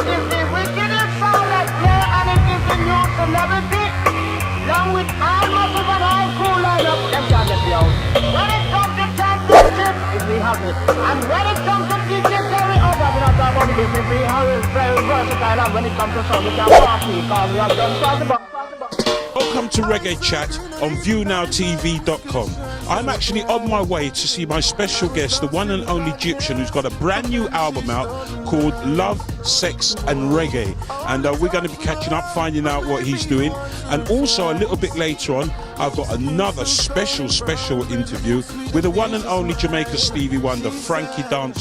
is the wickedest sound that play, and it is the new celebrity. Along with all muscles and all crew line up, them can't get me out. When it comes to championship, it's we have it. And when it comes to DJ Terry, oh God, we're not talking about the business. We have it very versatile, and when it comes to sound, we can party, because we have done possible. Welcome to Reggae Chat on ViewNowTv.com. I'm actually on my way to see my special guest, the one and only Gyptian, who's got a brand new album out called Love, Sex and Reggae. And we're going to be catching up, finding out what he's doing. And also a little bit later on, I've got another special interview with the one and only Jamaica Stevie Wonder, Frankie Paul.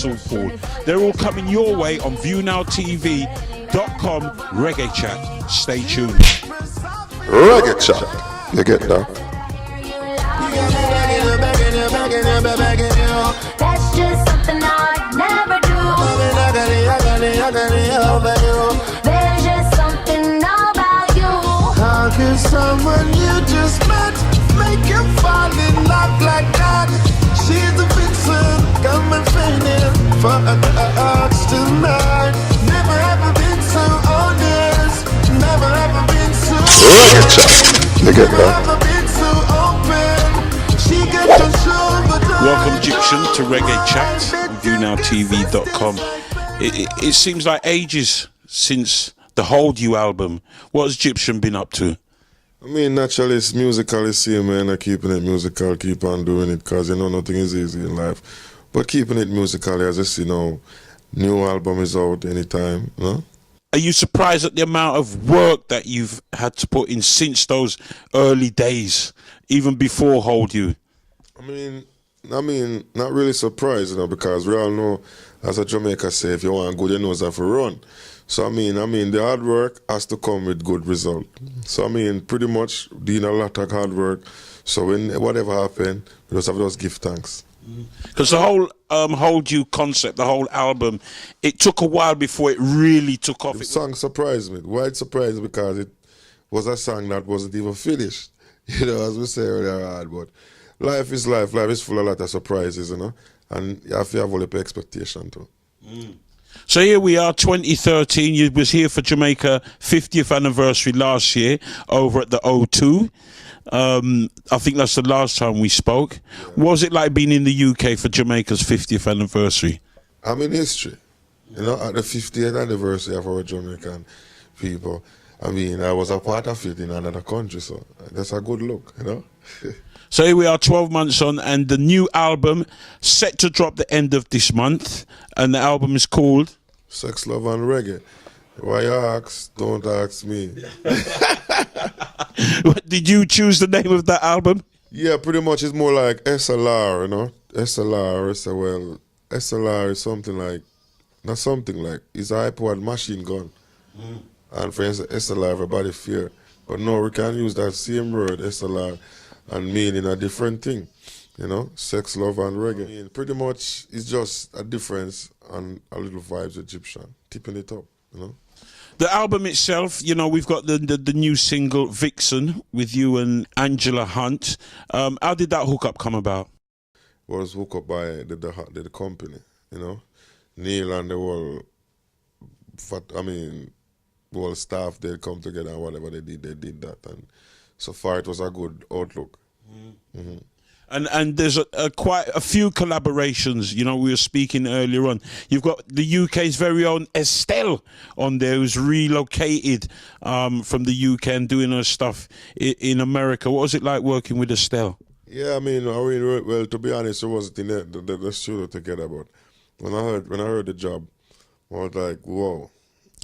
They're all coming your way on ViewNowTv.com Reggae Chat. Stay tuned. Reggae Chat. You get that? That's just something I'd never do. There's just something about you. How can someone you just met make you fall in love like that? She's the vixen, come and fainting for a touch tonight. Never ever been so honest. Never ever been so Reggae Chat. You get that? Welcome, Gyptian, to Reggae Chat, ViewNowTv.com. It seems like ages since the Hold You album. What has Gyptian been up to? I mean, naturally, it's musical, you see, man. Keeping it musical, keep on doing it, because, you know, nothing is easy in life. But keeping it musical, as I see now, new album is out anytime, you know? Are you surprised at the amount of work that you've had to put in since those early days, even before Hold You? I mean, not really surprised, you know, because we all know, as a Jamaica say, if you want good, you know, have to run. So I mean, the hard work has to come with good result. So I mean, pretty much doing a lot of hard work. So when whatever happened, we just have to give thanks. Because the whole Hold You concept, the whole album, it took a while before it really took off. The song surprised me. Why it surprised me? Because it was a song that wasn't even finished. You know, as we say earlier on, but life is life. Life is full of a lot of surprises, you know, and you have to have all the expectation too. So here we are, 2013. You was here for Jamaica 50th anniversary last year over at the O2. I think that's the last time we spoke. Yeah. What was it like being in the UK for Jamaica's 50th anniversary? I'm in history. You know, at the 50th anniversary of our Jamaican people, I mean, I was a part of it in another country, so that's a good look, you know. So here we are 12 months on, and the new album set to drop the end of this month, and the album is called Sex, Love and Reggae. Why you ask? Don't ask me. Did you choose the name of that album? Yeah, pretty much it's more like SLR, you know. SLR is something like, not something like, it's a iPod machine gun. And for instance, SLR, everybody fear. But no, we can use that same word, SLR, and meaning a different thing. You know, sex, love, and reggae. I mean, pretty much, it's just a difference and a little vibes Egyptian, tipping it up, you know. The album itself, you know, we've got the new single, Vixen, with you and Angela Hunt. How did that hookup come about? It was hooked up by the company, you know. Neil and the whole, whole staff, they come together and whatever they did that. And so far, it was a good outlook. And there's quite a few collaborations. You know, we were speaking earlier on. You've got the UK's very own Estelle on there, who's relocated from the UK and doing her stuff in America. What was it like working with Estelle? Yeah, I mean, well, to be honest, it wasn't in the studio together, but when I heard the job, I was like, whoa,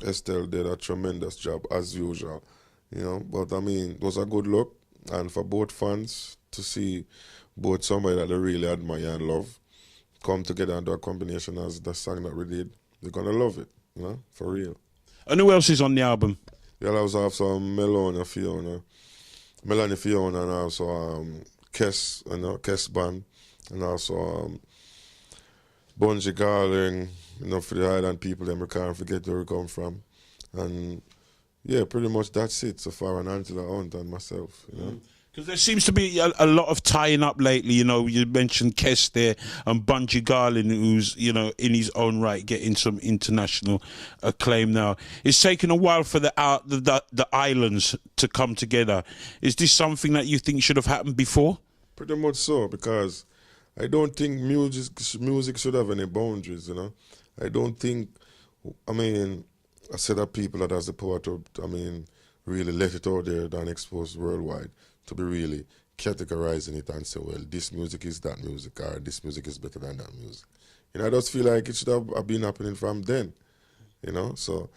Estelle did a tremendous job as usual, you know. But I mean, it was a good look, and for both fans to see both somebody that they really admire and love come together and do a combination as the song that we did, they're gonna love it, you know, for real. And who else is on the album? Yeah, I also have some Melanie Fiona, and also Kess, you know, Kess Band, and also Bungie Garling, you know, for the island people, them we can't forget where we come from. And yeah, pretty much that's it so far, and Angela Hunt and myself, you know. Because there seems to be a lot of tying up lately. You know, you mentioned Kes there and Bunji Garlin, who's, you know, in his own right getting some international acclaim now. It's taken a while for the islands to come together. Is this something that you think should have happened before? Pretty much so, because I don't think music should have any boundaries, you know. I don't think, I mean, a set of people that has the power to, I mean, really let it out there and expose worldwide, to be really categorizing it and say, well, this music is that music, or this music is better than that music. You know, I just feel like it should have been happening from then, you know. So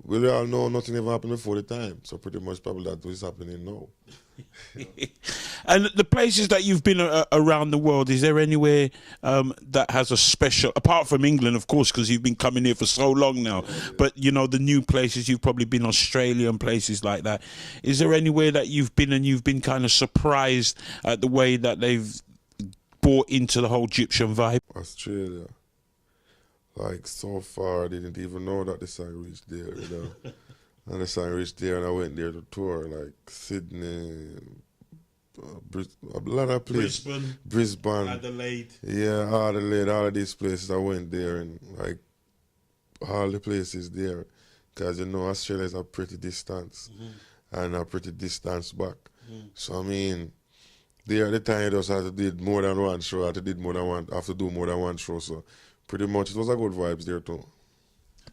we all know nothing ever happened before the time. So pretty much probably that is happening now. And the places that you've been around the world, is there anywhere that has a special, apart from England, of course, because you've been coming here for so long now, but, you know, the new places, you've probably been Australia and places like that. Is there anywhere that you've been and you've been kind of surprised at the way that they've bought into the whole Gyptian vibe? Australia. Like, so far, I didn't even know that the song reached there, you know. And the song reached there, and I went there to tour, like Sydney, a lot of places. Brisbane. Adelaide. Yeah, Adelaide, all of these places. I went there, and like all the places there. Because, you know, Australia is a pretty distance, and a pretty distance back. So, I mean, there at the time, I just had to do more than one show, I have to do more than one show. So, pretty much, it was a good vibes there, too.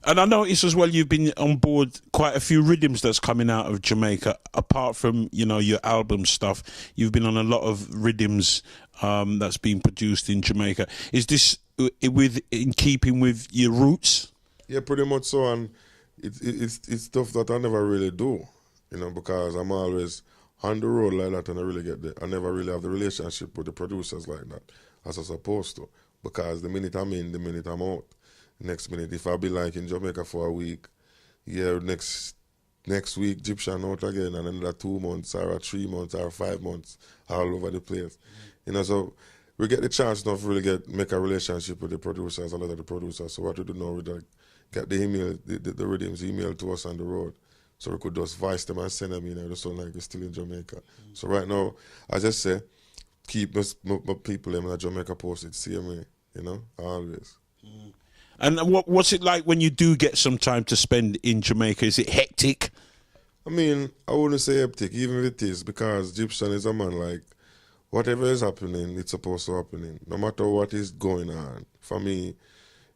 And I noticed as well you've been on board quite a few rhythms that's coming out of Jamaica. Apart from, you know, your album stuff, you've been on a lot of rhythms that's been produced in Jamaica. Is this in keeping with your roots? Yeah, pretty much so. And it's stuff that I never really do, you know, because I'm always on the road like that, and I never really have the relationship with the producers like that as I'm supposed to. Because the minute I'm in, the minute I'm out. Next minute, if I be like in Jamaica for a week, yeah, next week, Gyptian out again, and another 2 months, or 3 months, or 5 months, all over the place. You know, so we get the chance now to really make a relationship with the producers, a lot of the producers. So what we do now, we get the email, the rhythms emailed to us on the road, so we could just voice them and send them, you know, just sound like we're still in Jamaica. So right now, I just say, keep my people in Jamaica posted, same way, you know, always. And what's it like when you do get some time to spend in Jamaica? Is it hectic? I mean, I wouldn't say hectic, even if it is, because Gyptian is a man, like, whatever is happening, it's supposed to happen. No matter what is going on, for me,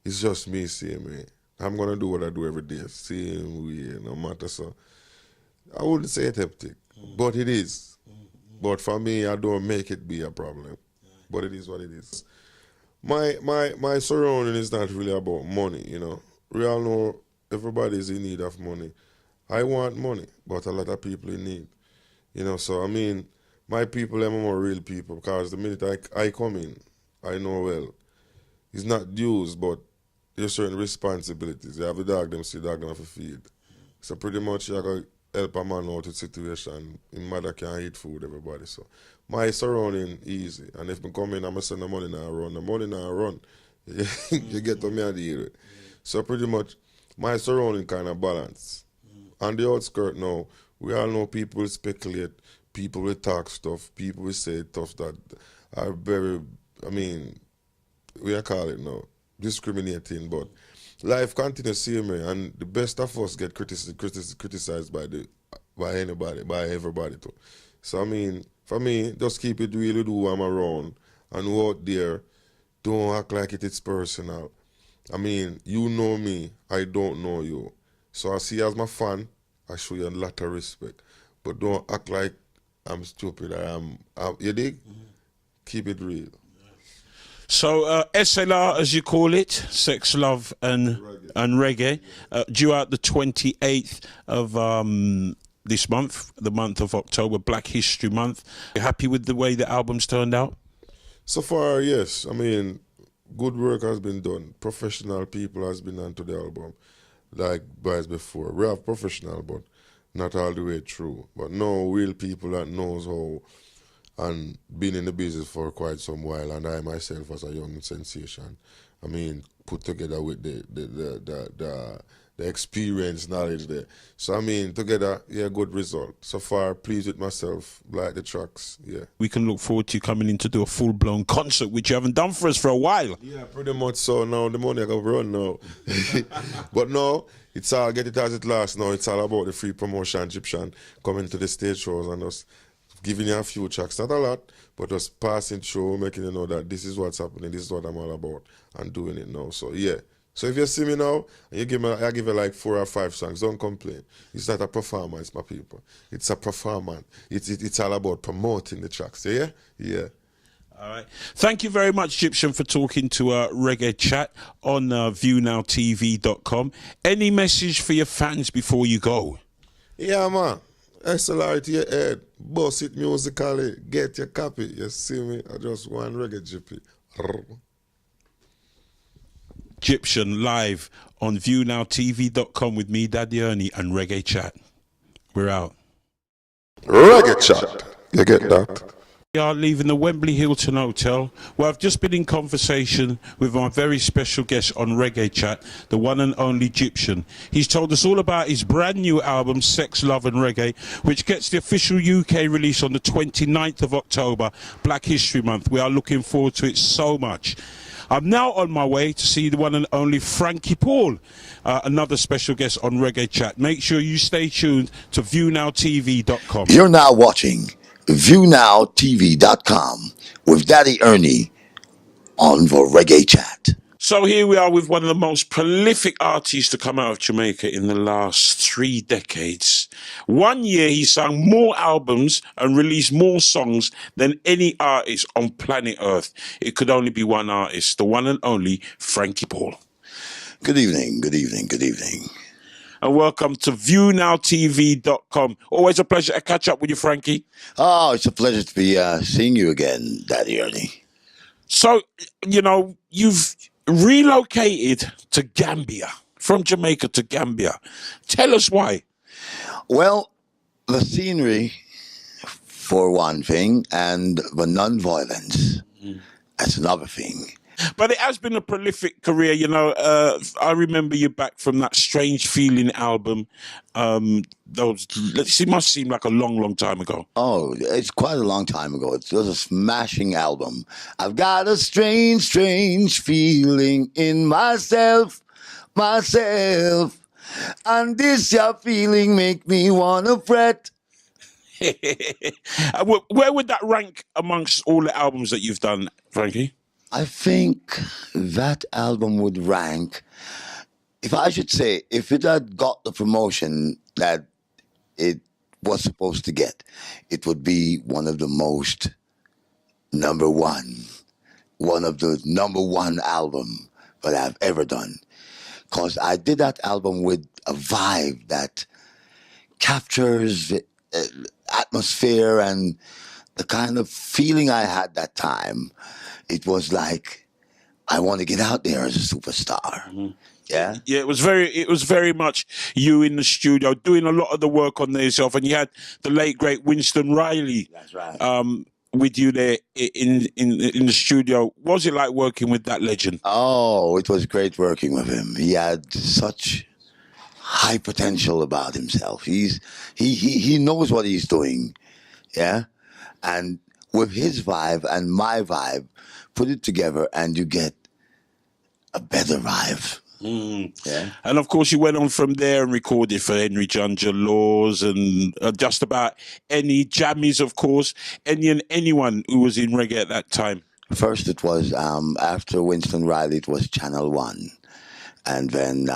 it's just me, same way. I'm going to do what I do every day, same way, no matter so. I wouldn't say it's hectic, but it is. But for me, I don't make it be a problem. But it is what it is. My surrounding is not really about money, you know. We all know everybody's in need of money. I want money, but a lot of people in need. You know, so I mean, my people are more real people, because the minute I come in, I know, well, it's not dues, but there's certain responsibilities. You have a dog, them see dog, them have to feed. So pretty much you gotta help a man out with situation. His mother can't eat food, everybody. So my surrounding easy. And if I come in, I'm going to send the money now run. The money now run. You get to me and deal with. So pretty much my surrounding kind of balance. On the outskirt now, we all know people will speculate, people will talk stuff, people will say stuff that are very, I mean, we call it now, discriminating, but life continues same way, and the best of us get criticized by anybody, by everybody too. So I mean, for me, just keep it real with who I'm around, and who out there, don't act like it is personal. I mean, you know me, I don't know you. So I see you as my fan, I show you a lot of respect. But don't act like I'm stupid, you dig? Keep it real. So SLR, as you call it, Sex, Love and Reggae, due out the 28th of this month, the month of October, Black History Month. You happy with the way the album's turned out? So far, yes. I mean, good work has been done. Professional people has been onto the album, like guys before. We have professional, but not all the way through. But no real people that knows how, and been in the business for quite some while, and I myself as a young sensation, I mean, put together with the the experience, knowledge there. So I mean, together, yeah, good result. So far, pleased with myself, like the tracks, yeah. We can look forward to you coming in to do a full-blown concert, which you haven't done for us for a while. Yeah, pretty much so. Now the money I got to run now. But no, it's all get it as it lasts now. It's all about the free promotion, Gyptian, coming to the stage shows and us giving you a few tracks, not a lot, but just passing through, making you know that this is what's happening, this is what I'm all about, and doing it now. So yeah. So if you see me now, and I give you like 4 or 5 songs, don't complain. It's not a performance, my people. It's a performance. It's all about promoting the tracks. Yeah? Yeah. All right. Thank you very much, Gyptian, for talking to Reggae Chat on ViewNowTv.com. Any message for your fans before you go? Yeah, man. SLR to your head. Boss it musically. Get your copy. You see me? I just want reggae gyppy. Gyptian live on ViewNowTv.com with me, Daddy Ernie, and Reggae Chat. We're out. Reggae Chat. You get that? We are leaving the Wembley Hilton Hotel, where I've just been in conversation with my very special guest on Reggae Chat, the one and only Gyptian. He's told us all about his brand new album, Sex, Love and Reggae, which gets the official UK release on the 29th of October, Black History Month. We are looking forward to it so much. I'm now on my way to see the one and only Frankie Paul, another special guest on Reggae Chat. Make sure you stay tuned to ViewNowTv.com. You're now watching ViewNowTv.com with Daddy Ernie on the Reggae Chat. So here we are with one of the most prolific artists to come out of Jamaica in the last 3 decades. 1 year he sang more albums and released more songs than any artist on planet Earth. It could only be one artist, the one and only Frankie Paul. Good evening, good evening, good evening. And welcome to ViewNowTv.com. Always a pleasure to catch up with you, Frankie. Oh, it's a pleasure to be seeing you again, Daddy Ernie. So, you know, you've relocated to Gambia, from Jamaica to Gambia. Tell us why. Well, the scenery, for one thing, and the non-violence, that's another thing. But it has been a prolific career, you know. I remember you back from that Strange Feeling album. It must seem like a long, long time ago. Oh, it's quite a long time ago. It was a smashing album. I've got a strange, strange feeling in myself. And this your feeling make me wanna fret. Where would that rank amongst all the albums that you've done, Frankie? I think that album would rank, if I should say, if it had got the promotion that it was supposed to get, it would be one of the most number one album that I've ever done. Because I did that album with a vibe that captures atmosphere and the kind of feeling I had that time. It was like, I want to get out there as a superstar. Mm-hmm. Yeah. Yeah, it was very much you in the studio doing a lot of the work on there yourself, and you had the late great Winston Riley. That's right. With you there in the studio. What was it like working with that legend? Oh, it was great working with him. He had such high potential about himself. He knows what he's doing. Yeah. And with his vibe and my vibe, put it together and you get a better vibe. Yeah. And of course you went on from there and recorded for Henry Junja Laws and just about any jammies, of course, anyone who was in reggae at that time. First it was, after Winston Riley, it was Channel 1. And then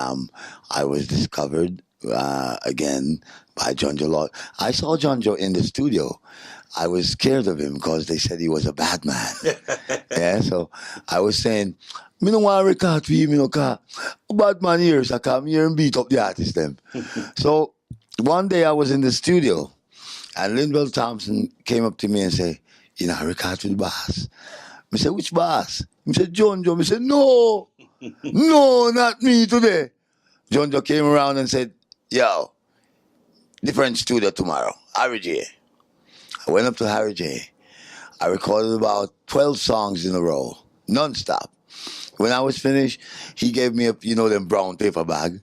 I was discovered again by Junja Laws. I saw Junja in the studio. I was scared of him because they said he was a bad man. Yeah, so I was saying, me no want to record for him, me no car. Bad man here, so I come here and beat up the artist them. So one day I was in the studio and Linwell Thompson came up to me and said, you know, I record with the boss. I said, which boss? He said, Junja. I said, no, not me today. Junja came around and said, yo, different studio tomorrow, REGGAE. I went up to Harry J. I recorded about 12 songs in a row, non-stop. When I was finished, he gave me them brown paper bag.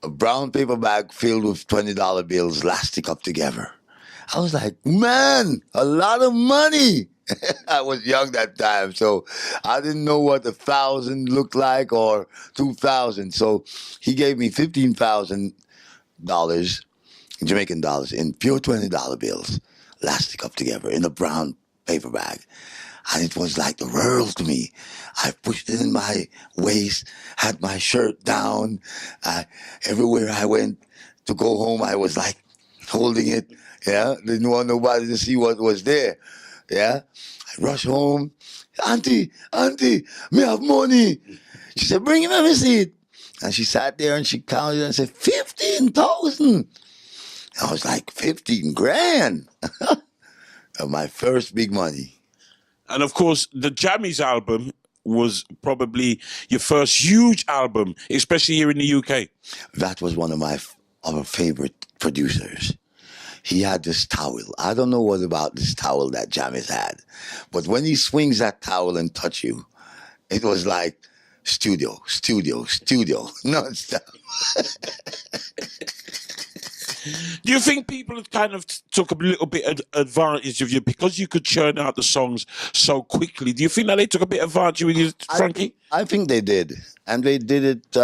A brown paper bag filled with $20 bills, lastic up together. I was like, man, a lot of money. I was young that time, so I didn't know what 1,000 looked like or 2,000. So he gave me $15,000, Jamaican dollars, in pure $20 bills, lastic up together in a brown paper bag. And it was like the world to me. I pushed it in my waist, had my shirt down. Everywhere I went to go home, I was like holding it. Yeah, didn't want nobody to see what was there. Yeah, I rushed home. Auntie, me have money. She said, bring him, let me see it. And she sat there and she counted and said, 15,000. I was like, 15 grand. My first big money. And of course, the Jammies album was probably your first huge album, especially here in the UK. That was one of our favorite producers. He had this towel. I don't know what about this towel that Jammies had, but when he swings that towel and touch you, it was like studio, non-stop. Do you think people had kind of took a little bit of advantage of you because you could churn out the songs so quickly? Do you think that they took a bit of advantage of you, Frankie? I think they did, and they did it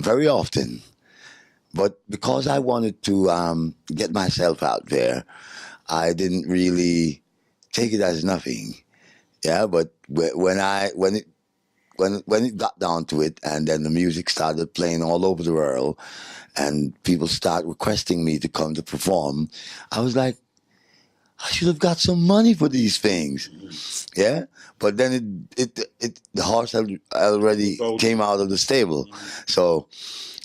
very often. But because I wanted to get myself out there, I didn't really take it as nothing. Yeah, but when it got down to it, and then the music started playing all over the world, and people start requesting me to come to perform, I was like, I should have got some money for these things. Yeah, but then the horse already came out of the stable, so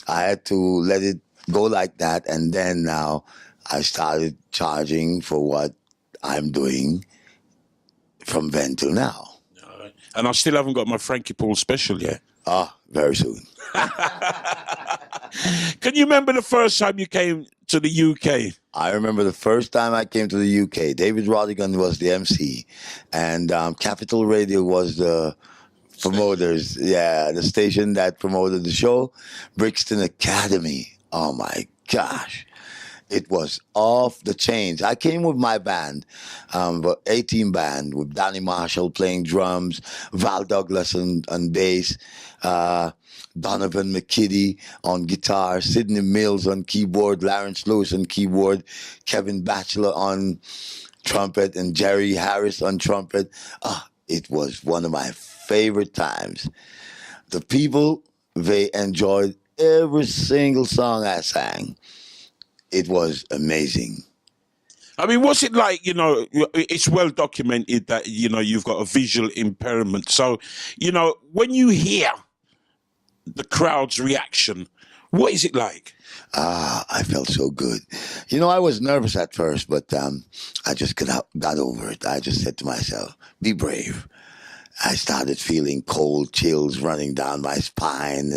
I had to let it go like that, and then now I started charging for what I'm doing from then till now. And I still haven't got my Frankie Paul special yet. Very soon. Can you remember the first time you came to the UK? I remember the first time I came to the UK. David Rodigan was the MC, and Capital Radio was the promoters. Yeah, the station that promoted the show. Brixton Academy. Oh my gosh. It was off the chains. I came with my band, the 18 band, with Danny Marshall playing drums, Val Douglas on bass, Donovan McKiddie on guitar, Sidney Mills on keyboard, Lawrence Lewis on keyboard, Kevin Batchelor on trumpet, and Jerry Harris on trumpet. It was one of my favorite times. The people, they enjoyed every single song I sang. It was amazing. I mean, what's it like? You know, it's well documented that, you know, you've got a visual impairment. So, you know, when you hear the crowd's reaction, what is it like? I felt so good. You know, I was nervous at first, but I just got over it. I just said to myself, be brave. I started feeling cold chills running down my spine,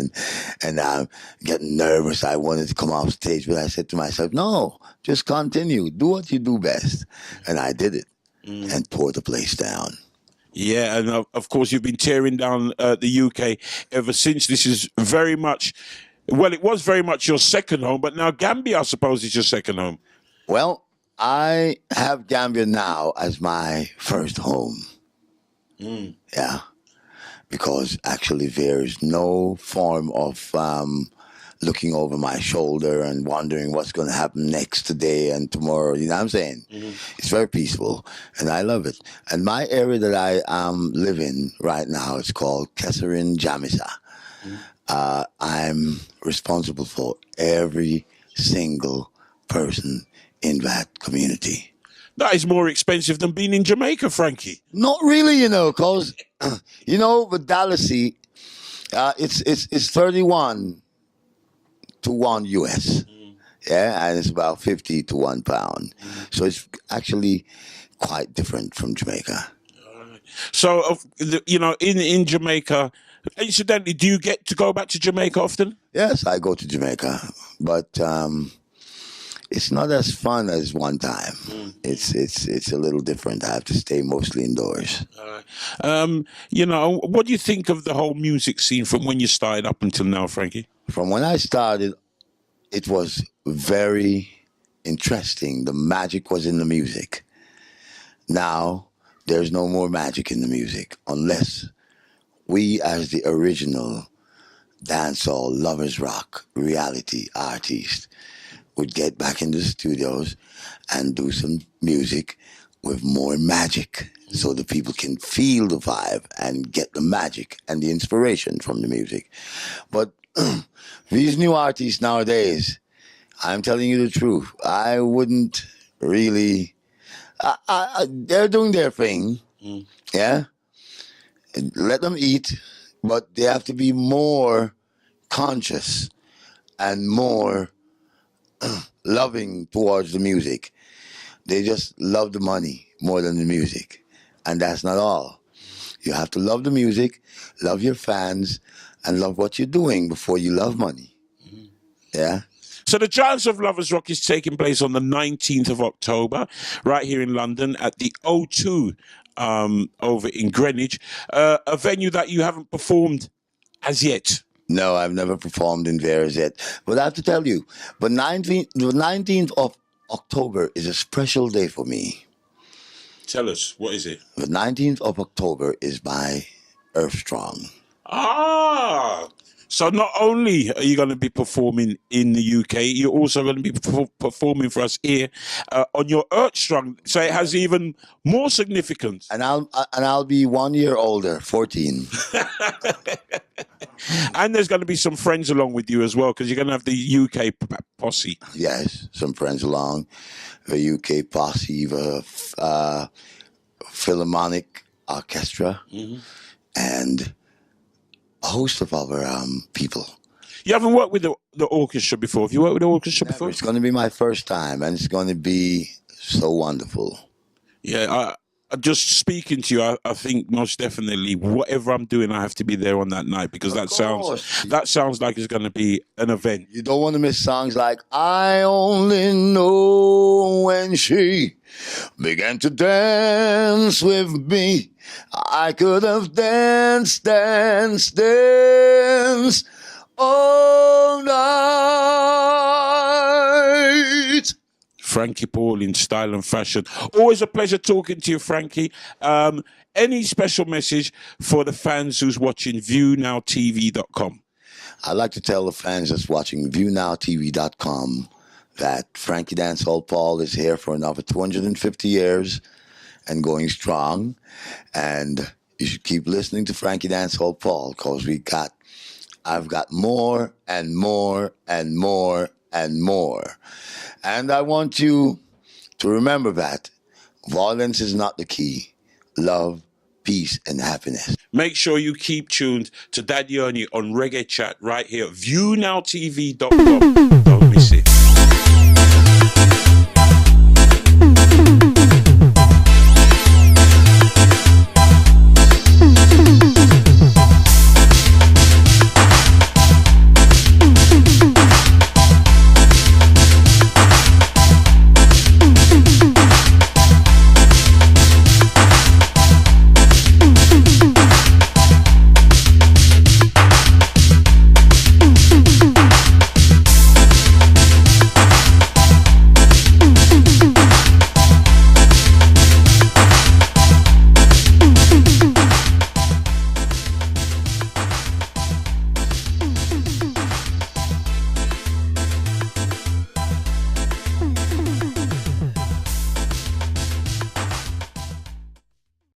and I'm getting nervous. I wanted to come off stage, but I said to myself, no, just continue. Do what you do best. And I did it and tore the place down. Yeah, and of course you've been tearing down the UK ever since. This is very much, well, it was very much your second home, but now Gambia, I suppose, is your second home. Well, I have Gambia now as my first home. Yeah, because actually there is no form of looking over my shoulder and wondering what's going to happen next today and tomorrow. You know what I'm saying? It's very peaceful, and I love it. And my area that I live in right now is called Keserin Jamisa. I'm responsible for every single person in that community. That is more expensive than being in Jamaica, Frankie. Not really, you know, because, you know, with Dallasy, it's 31 to 1 US. Yeah, and it's about 50 to 1 pound. So it's actually quite different from Jamaica. So, you know, in Jamaica, incidentally, do you get to go back to Jamaica often? Yes, I go to Jamaica, but it's not as fun as one time. It's a little different. I have to stay mostly indoors. You know, what do you think of the whole music scene from when you started up until now, Frankie? From when I started, it was very interesting. The magic was in the music. Now, there's no more magic in the music unless we, as the original dancehall, lovers rock, reality artists, would get back into the studios and do some music with more magic so the people can feel the vibe and get the magic and the inspiration from the music. But these new artists nowadays, I'm telling you the truth, I wouldn't really... they're doing their thing, yeah? Let them eat, but they have to be more conscious and more loving towards the music. They just love the money more than the music. And that's not all. You have to love the music, love your fans, and love what you're doing before you love money. Yeah? So the Giants of Lovers Rock is taking place on the 19th of October, right here in London at the O2 over in Greenwich, a venue that you haven't performed as yet. No, I've never performed in there as yet. But I have to tell you, the 19th of October is a special day for me. Tell us, what is it? The 19th of October is my Earth Strong. Ah! So not only are you going to be performing in the UK, you're also going to be performing for us here on your Earth Strong. So it has even more significance. And I'll be 1 year older, 14. And there's going to be some friends along with you as well, because you're going to have the UK posse. Yes, some friends along. The UK posse, the Philharmonic Orchestra, and a host of other people. You haven't worked with the orchestra before. Have you worked with the orchestra before? It's going to be my first time, and it's going to be so wonderful. Yeah, just speaking to you, I think most definitely whatever I'm doing, I have to be there on that night, because that sounds like it's going to be an event. You don't want to miss songs like I Only Know When She Began to Dance With Me. I could have danced all night. Frankie Paul in style and fashion. Always a pleasure talking to you, Frankie. Any special message for the fans who's watching ViewNowTv.com? I'd like to tell the fans that's watching ViewNowTv.com that Frankie Dancehall Paul is here for another 250 years and going strong. And you should keep listening to Frankie Dancehall Paul, because I've got more and more and more and more. And I want you to remember that violence is not the key. Love, peace, and happiness. Make sure you keep tuned to Daddy Ernie on Reggae Chat right here at ViewNowTv.com. Don't miss it.